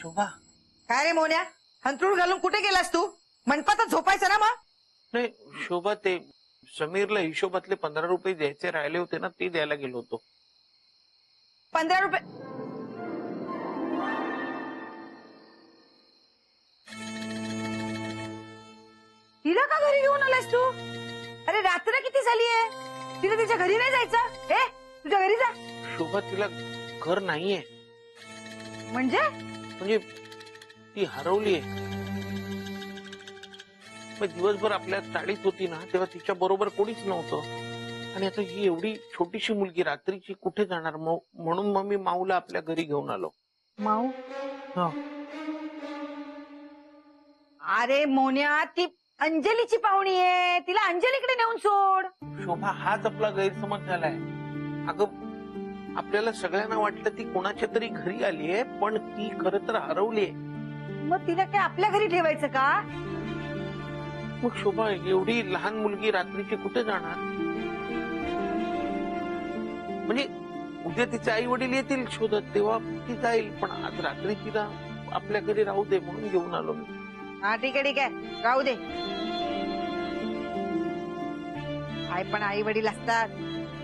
शोभा, काय रे मोन्या, हंतरूळ घालून कुठे गेलास तू? मंडपातच झोपायचं ना मग. नाही शोभा, ते समीरला हिशोबातले 15 रुपये द्यायचे राहिले होते ना, ते द्यायला गेलो होतो. 15 रुपये? तिला का घरी घेऊन आलास तू? अरे रात्र किती झालीये, तिला तिच्या घरी नाही जायचं? हे तुझ्या घरी जा. शोभा, तिला घर नाहीये. म्हणजे ती हरवलीये. मग दिवसभर आपल्या चाळीत होती ना, तेव्हा तिच्या बरोबर कोणीच नव्हतं. आणि आता ही एवढी छोटीशी मुलगी रात्रीची कुठे जाणार? म्हणून मग मी माऊला आपल्या घरी घेऊन आलो. माऊ? हा. अरे मोन्या, ती अंजलीची पाहुणी आहे, तिला अंजलीकडे नेऊन सोड. शोभा, हाच आपला गैरसमज झालाय. अगं, आपल्याला सगळ्यांना वाटलं ती कोणाच्या तरी घरी आलीये, पण ती खरं तर हरवलीये. मग तिला काय आपल्या घरी ठेवायचं का? मग शोभा, एवढी लहान मुलगी रात्रीची कुठे जाणार? म्हणजे उद्या तिचे आई वडील येतील शोधत, तेव्हा ती जाईल. पण आज रात्री तिला आपल्या घरी राहू दे म्हणून घेऊन आलो मी. हा ठीक आहे, राहू दे. आई पण आई वडील असतात.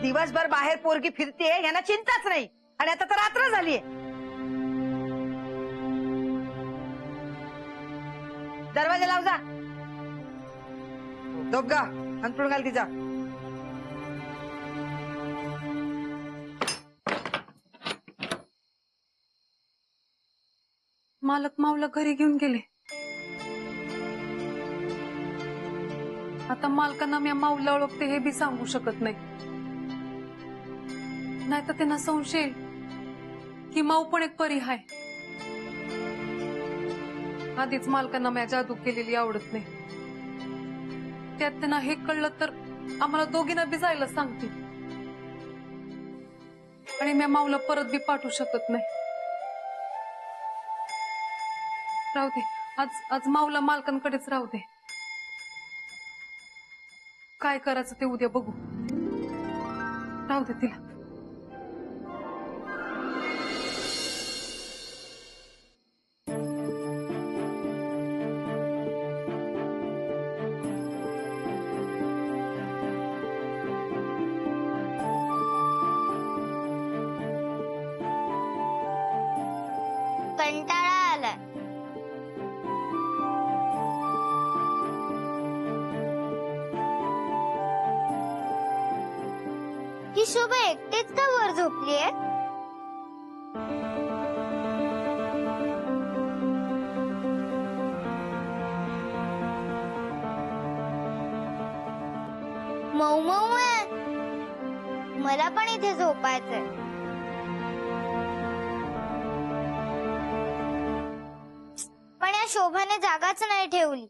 दिवसभर बाहेर पोरगी फिरते, यांना चिंताच नाही. आणि आता तर रात्र झालीये. दरवाजा लाव जा. दोघा अंतरुण घाल तिचा. मालक माऊला घरी घेऊन गेले. आता मालकांना मी माऊला ओळखते हे बी सांगू शकत नाही. नाहीतर त्यांना संशय येईल की माऊ पण एक परी हाय. आधीच मालकांना मी जादू केलेली आवडत नाही. त्यात त्यांना हे कळलं तर आम्हाला दोघींना बी जायला सांगतील. आणि मी माऊला परत बी पाठवू शकत नाही. राहू दे, आज माऊला मालकांकडेच राहू दे. काय करायचं ते उद्या बघू. राहू दे तिला. कंटाळा आलाय. ही शोभा एकटीच का वर झोपलीये? मऊ मऊ आहे. मला पण इथे झोपायचंय. पण या शोभाने जागाच नाही ठेवली.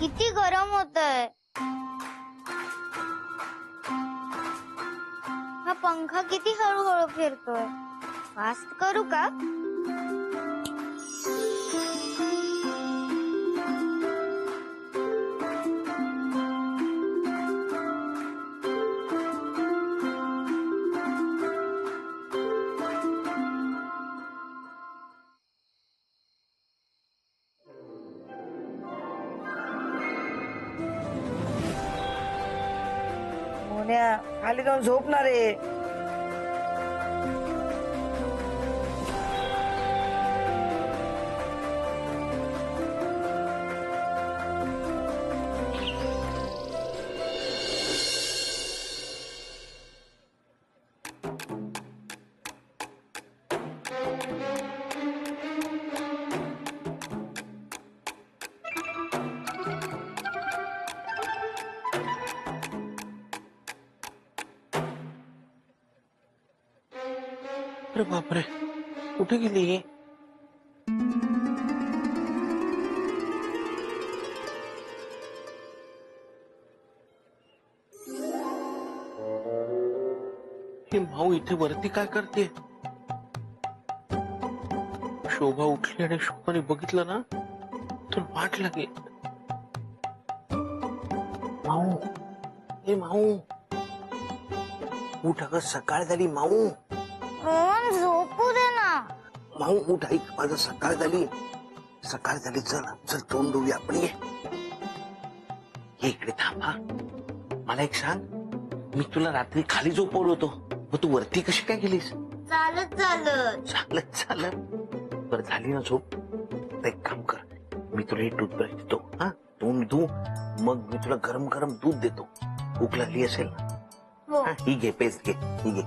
किती गरम होतंय. हा पंखा किती हळूहळू फिरतोय. फास्ट करू का? मोन्या, खाली जाऊन झोपणार आहे. अरे बापरे, कुठे गेली? हे माऊ इथे वरती काय करते? शोभा उठली आणि शोभाने बघितलं ना तर वाट लागेल. माऊ, हे माऊ उठ, अगं सकाळ झाली. माऊ रोहन झोपू दे ना. माऊ उठ, ऐक माझं, सकाळ झाली, सकाळ झाली. चल चल तोंड धुऊया आपण. ये इकडे थांबा. मला एक सांग, मी तुला रात्री खाली झोपवलं होतो, मग तू वरती कशी काय गेलीस? चालत चालत. चालत चालत? बरं झाली ना झोप? तर एक काम कर, मी तुला हे टूथब्रश देतो. हा, तोंड धु, मग मी तुला गरम गरम दूध देतो. भूक लागली असेल ना? हो. हा, ही घे, पेस्ट घे, ही घे.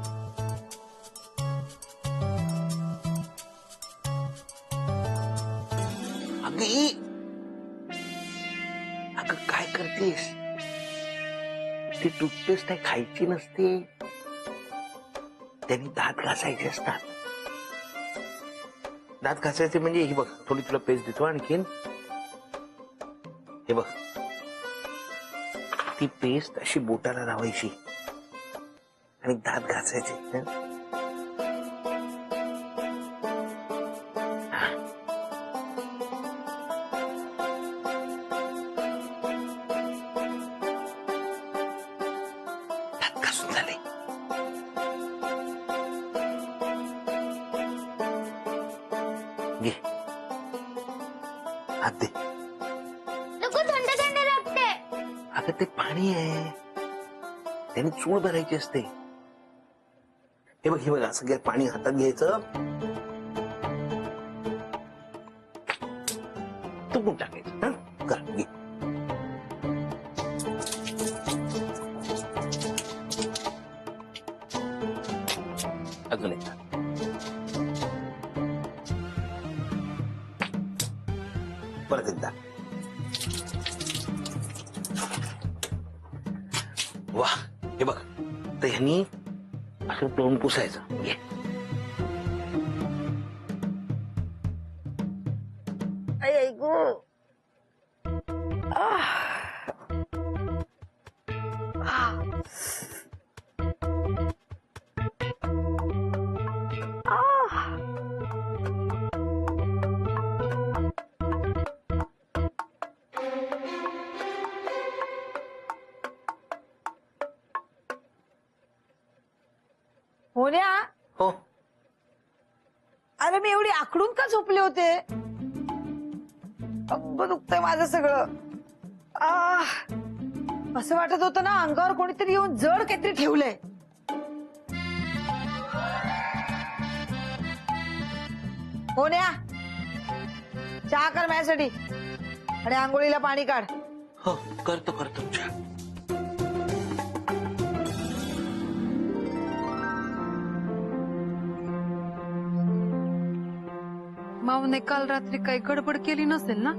अगं काय करतेस? ती टूथपेस्ट आहे, खायची नसते, त्यांनी दात घासायचे असतात. दात घासायचे म्हणजे ही बघ, थोडी तुला पेस्ट देतो आणखीन. हे बघ, ती पेस्ट अशी बोटाला लावायची आणि दात घासायचे. दात घासून झाले. घे, हात दे. नको, थंड थंड लागते. अगं ते पाणी आहे, त्याने चूळ भरायची असते. हे बघ, हे बघ, असं घे, पाणी हातात घ्यायचं, तुपून टाकायचं. हा, कर, घे. अजून एक. परत एकदा. वा, हे बघ, तर ह्यानी असं तोंड पुसायचं. घे. ऐकू होण्या. हो, अरे मी एवढी आखडून का झोपले होते? अंग दुखतंय माझं सगळं. असं वाटत होतं ना, अंगावर कोणीतरी येऊन जड काहीतरी ठेवलंय. होण्या, चहा कर माझ्यासाठी आणि आंघोळीला पाणी काढ. हो, करतो करतो चहा. माऊने काल रात्री काही गडबड केली नसेल ना?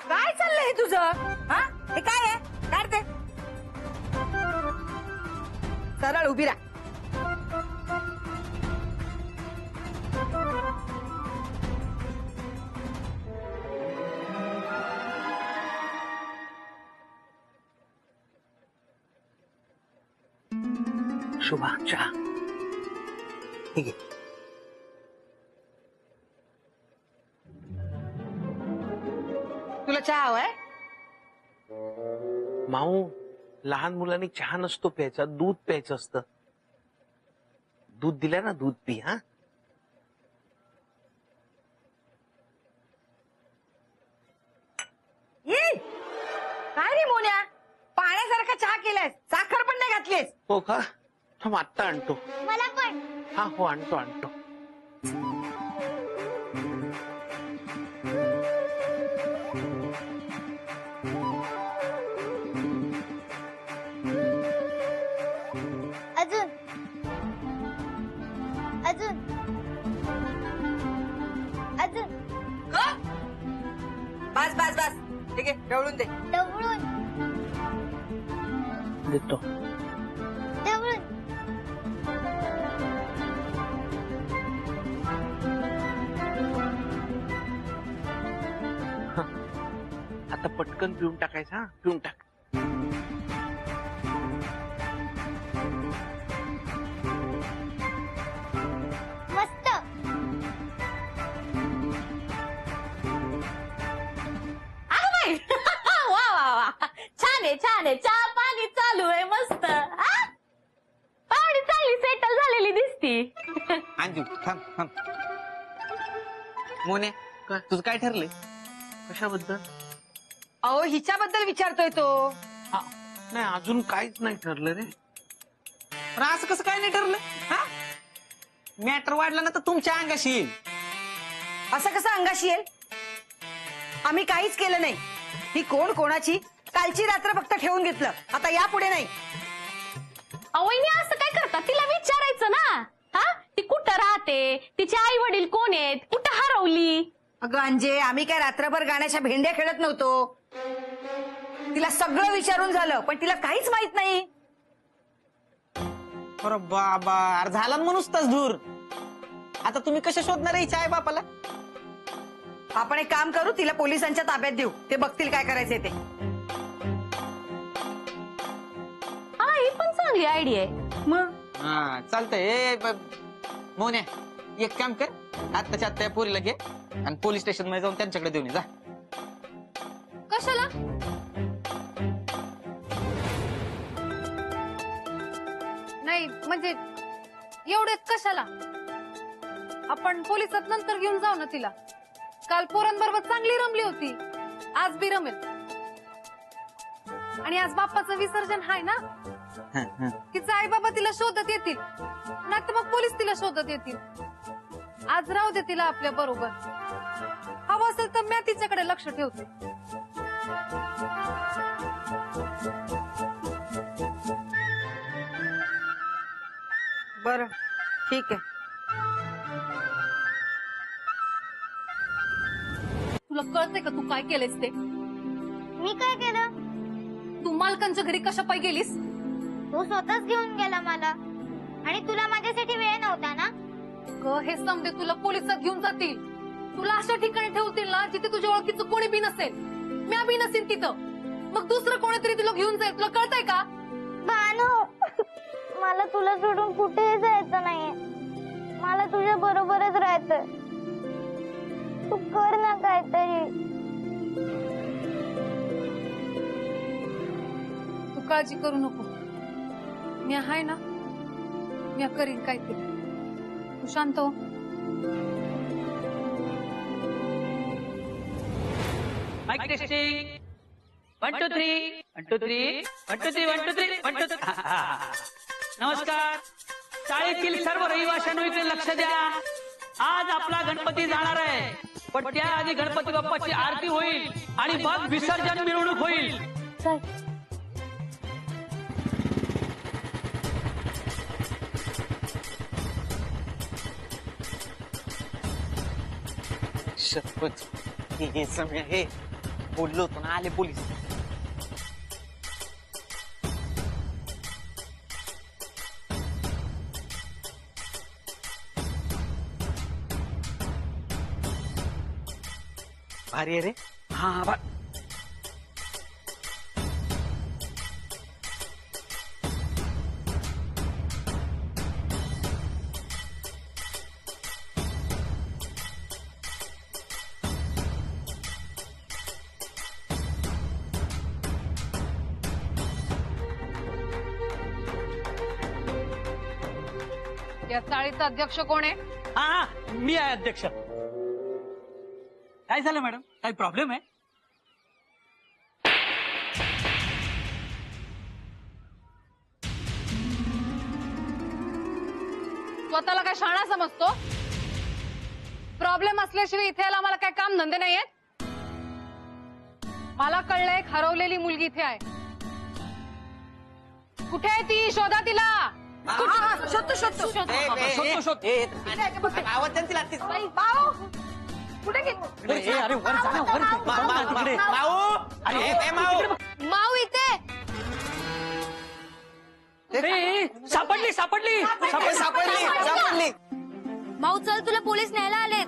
काय चाललंय हे तुझं? हा, हे काय आहे? काढते. सरळ उभी राहा. शुभा, चहा. हे घे. तुला चहा हवाय? माऊ, लहान मुलांनी चहा नसतो प्यायचा, दूध प्यायचं असतं. दूध दिलं ना, दूध पी. हा, ये काय रे मोन्या, पाण्यासारखा चहा केलायस, साखर पण नाही घातलीस. हो का? थांब, आत्ता आणतो. मला पण. हा, हो, आणतो आणतो. अजून. बस बस बस ठीक आहे ढवळून दे. ढवळून देतो. ढवळून आता पटकन पिऊन टाकायचं. हा पिऊन टाक. मस्त. वा वा वा छान आहे छान आहे. चहा पाणी चालू आहे मस्त. पाहुणी चांगली सेटल झालेली दिसती. अंजू थांब थांब. मोने काय? तुझं काय ठरलंय? कशाबद्दल? अहो हिच्याबद्दल विचारतोय तो. नाही अजून काहीच नाही ठरलं रे. पण असं कसं काय नाही ठरलं? हा मॅटर वाढला ना तर तुमच्या अंगाशी येईल. असं कसं अंगाशी येईल? आम्ही काहीच केलं नाही. ही कोण कोणाची कालची रात्र फक्त ठेवून घेतलं. आता यापुढे नाही. अवयनी असं काय करतात? तिला विचारायचं ना. हा ती कुठं राहते, तिचे आई वडील कोण आहेत, कुठं हरवली. अगं अंजे आम्ही काय रात्रभर गाण्याच्या भेंड्या खेळत नव्हतो. तिला सगळं विचारून झालं पण तिला काहीच माहित नाही. अरे बाबा अरे झाला ना म्हणूच तास दूर. आता तुम्ही कशा शोधणार आहे आई बापाला? आपण एक काम करू तिला पोलिसांच्या ताब्यात देऊ. ते बघतील काय करायचे ते. हा ही पण चांगली आयडिया आहे. मग हा चालतंय. मोने एक काम कर, आत्ताच्या आत्ता या पोरीला घे आणि पोलीस स्टेशन मध्ये जाऊन त्यांच्याकडे देऊन ये जा. कशाला? नाही म्हणजे एवढे कशाला? आपण पोलिसात नंतर घेऊन जाऊ ना तिला. काल पोरांबरोबर चांगली रमली होती, आज बी रमेल. आणि आज बाप्पाचं विसर्जन आहे ना. तिचा आई बाबा तिला शोधत येतील, नाही तर मग पोलीस तिला शोधत येतील. आज राहू दे तिला आपल्या बरोबर. हवं असेल तर मी तिच्याकडे लक्ष ठेवते. बरं ठीक आहे. तुला कळतंय का तू काय केलेस ते? मी काय केलं? तू मालकांच्या घरी कशा पायी गेलीस? तो स्वतःच घेऊन गेला मला. आणि तुला माझ्यासाठी वेळ नव्हता ना. हे समजे तुला पोलिसात घेऊन जातील. तुला अशा ठिकाणी ठेवतील ना जिथे तुझ्या ओळखीचं कोणी बी नसेल. म्या बी नसेल तिथं. मग दुसरं कोणीतरी तुला घेऊन जाईल. तुला कळतंय का? भानू मला तुला सोडून कुठेही जायचं नाहीये. मला तुझ्या बरोबरच राहायचंय. तू कर ना काहीतरी. तू काळजी करू नको. मी आहे ना. मी करीन काहीतरी. तू शांत हो. Mic testing 1 2 3 1 2 3 1 2 3 1 2 3 1 2 3. नमस्कार. शाळेतील सर्व रहिवाशांनो इकडे लक्ष द्या. आज आपला गणपती जाणार आहे, पण त्याआधी गणपती बाप्पाची आरती होईल आणि मग विसर्जन मिरवणूक होईल. शपथ हे समय हे बोललो होतो ना, आले पोलीस. भारी आहे रे. हा बा या चाळीचा अध्यक्ष कोण आहे? हा मी आहे अध्यक्ष. काय झालं मॅडम? काही प्रॉब्लेम आहे? स्वतःला काय शाणा समजतो? प्रॉब्लेम असल्याशिवाय इथे यायला मला काय काम धंदे नाहीयेत. मला कळलंय एक हरवलेली मुलगी इथे आहे. कुठे आहे ती? शोधा तिला. शोधतो शोधतो. शोधतो, शोधतो. आवाज द्या ना तिला. भाऊ कुठे गेली अरे वर जा ना, वर तिकडे. अरे ए, माऊ माऊ इथे सापडली सापडली सापडली. माऊ चल तुला पोलीस न्यायला आलेत.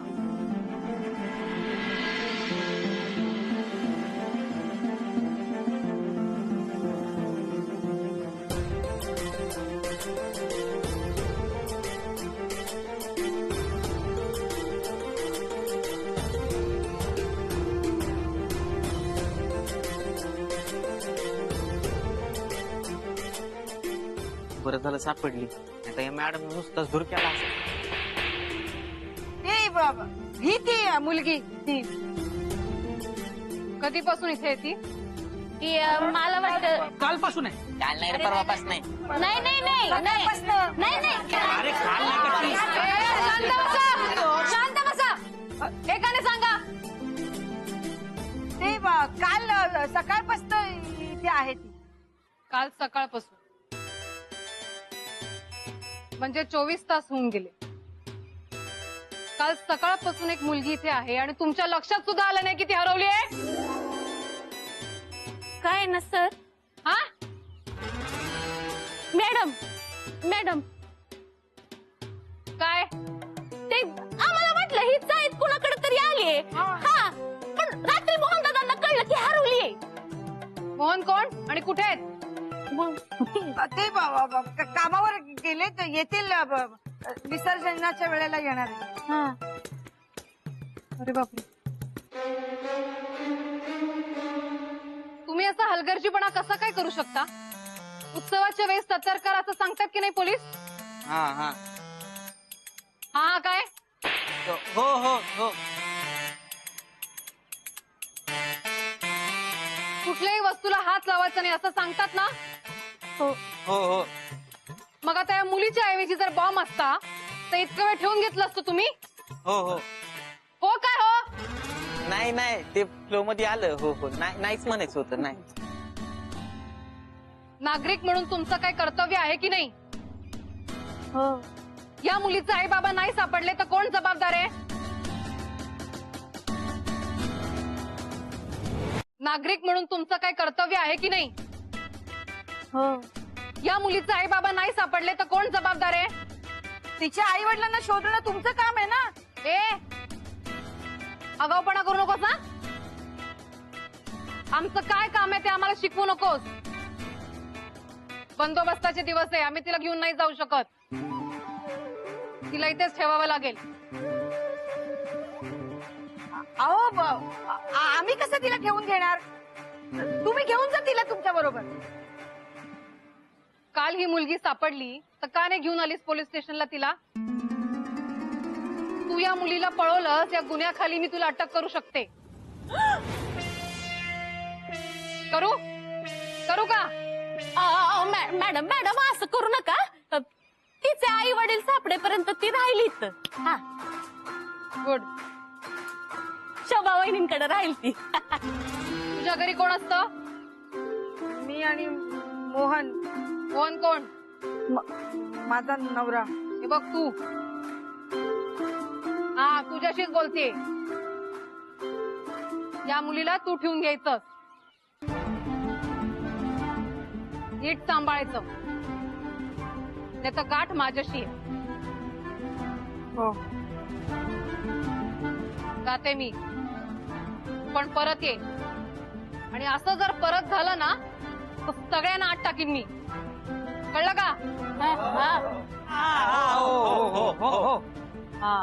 बरं झालं सापडली. आता या मॅडम नुसताच धूर केला असेल. ते बाबा ही ती मुलगी ती कधीपासून इथे येते की मला वाटतं कालपासून आहे. काल नाही रे, परवापास नाही. नाही नाही नाही नाही सकाळपासनं. नाही नाही अरे काल नाही का ती? शांत बसा एकाने सांगा. ते काल सकाळपासून इथे आहे ती. काल सकाळपासून म्हणजे 24 तास होऊन गेले. काल सकाळपासून एक मुलगी इथे आहे आणि तुमच्या लक्षात सुद्धा आलं नाही की ती हरवली आहे. काय ना सर. हा मॅडम मॅडम काय ते आम्हाला वाटलं ही जाईत कुणाकडे तरी आलीये. हा पण रात्री मोहन दादांना कळलं की हरवलीये. मोहन कोण आणि कुठे आहेत? ते कामावर गेले तर येतील विसर्जनाच्या वेळेला येणार आहे. अरे बापरे. तुम्ही असा हलगर्जीपणा कसा काय करू शकता? उत्सवाच्या वेळेस सतर्क राहा असं सांगतात की नाही पोलीस? हा हा हा काय हो हो हो. कुठल्याही वस्तूला हात लावायचा नाही असं सांगतात ना? हो हो. मग आता या मुलीच्या ऐवजी जर बॉम्ब असता तर इतकं वेळ ठेवून घेतलं असतं तुम्ही? हो हो. हो काय हो? नाही नाही, ते फ्लो मध्ये आलं. हो हो. नाहीच म्हणायचं होतं. नाही. नागरिक म्हणून तुमचं काय कर्तव्य आहे की नाही? हो. या मुलीचे आई बाबा नाही सापडले तर कोण जबाबदार आहे? नागरिक म्हणून तुमचं काय कर्तव्य आहे की नाही? हो. या मुलीचे आई बाबा नाही सापडले तर कोण जबाबदार आहे? तिच्या आई वडिलांना शोधणं तुमचं काम आहे ना. ए आगाऊपणा करू नकोस ना. आमचं काय काम आहे ते आम्हाला शिकवू नकोस. बंदोबस्ताचे दिवस आहे, आम्ही तिला घेऊन नाही जाऊ शकत. तिला इथेच ठेवावं लागेल. अहो आम्ही कसं तिला ठेवून घेणार? तुम्ही घेऊन जा तिला तुमच्या बरोबर. काल ही मुलगी सापडली तर का नाही घेऊन आलीस पोलीस स्टेशनला तिला? तू या मुलीला पळवलंस या गुन्ह्याखाली मी तुला अटक करू शकते. करू करू का? मॅडम मॅडम असं करू नका. तिचे आई वडील सापडेपर्यंत ती राहिलीच. हा गुड. शोभा वहिनींकडे राहील ती. तुझ्या घरी कोण असतं? मी आणि मोहन. कोण कोण? माझा नवरा. हे बघ तू. हा तुझ्याशीच बोलते. या मुलीला तू ठेवून घ्यायचं, नीट सांभाळायचं. त्याचं गाठ माझ्याशी आहे. हो. जाते मी, पण परत ये. आणि असं जर परत झालं ना तर सगळ्यांना आत टाकीन मी. कळलं का? हो हो हो हो. हा